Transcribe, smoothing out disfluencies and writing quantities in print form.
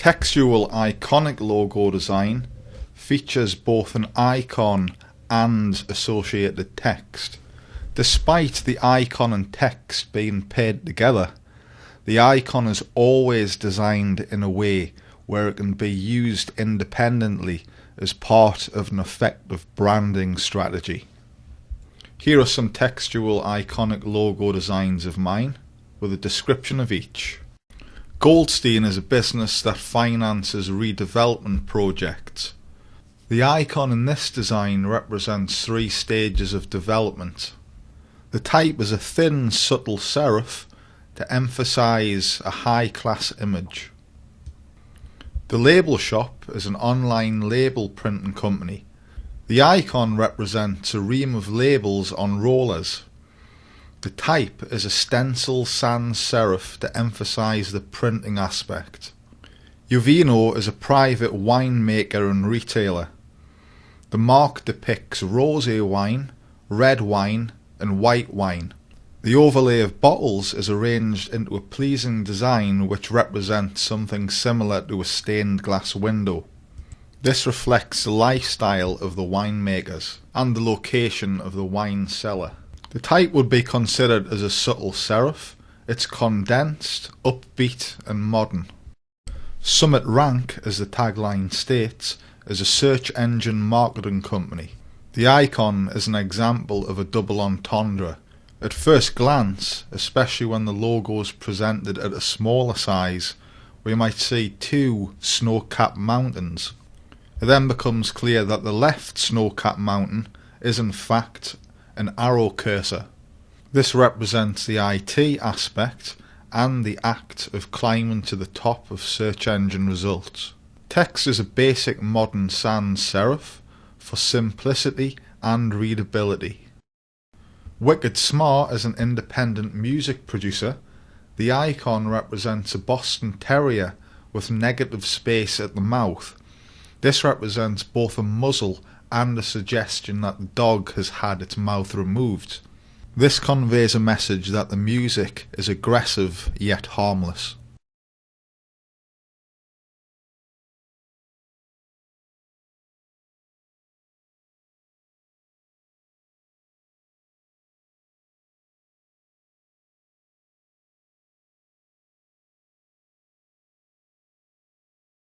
Textual iconic logo design features both an icon and associated text. Despite the icon and text being paired together, the icon is always designed in a way where it can be used independently as part of an effective branding strategy. Here are some textual iconic logo designs of mine, with a description of each. Goldstein is a business that finances redevelopment projects. The icon in this design represents 3 stages of development. The type is a thin, subtle serif to emphasize a high-class image. The Label Shop is an online label printing company. The icon represents a ream of labels on rollers. The type is a stencil sans serif to emphasize the printing aspect. Uvino is a private winemaker and retailer. The mark depicts rosé wine, red wine and white wine. The overlay of bottles is arranged into a pleasing design which represents something similar to a stained glass window. This reflects the lifestyle of the winemakers and the location of the wine cellar. The type would be considered as a subtle serif. It's condensed, upbeat and modern. Summit Rank, as the tagline states, is a search engine marketing company. The icon is an example of a double entendre. At first glance, especially when the logo is presented at a smaller size, we might see 2 snow-capped mountains. It then becomes clear that the left snow-capped mountain is in fact an arrow cursor. This represents the IT aspect and the act of climbing to the top of search engine results. Text is a basic modern sans serif for simplicity and readability. Wicked Smart is an independent music producer. The icon represents a Boston Terrier with negative space at the mouth. This represents both a muzzle and a suggestion that the dog has had its mouth removed. This conveys a message that the music is aggressive yet harmless.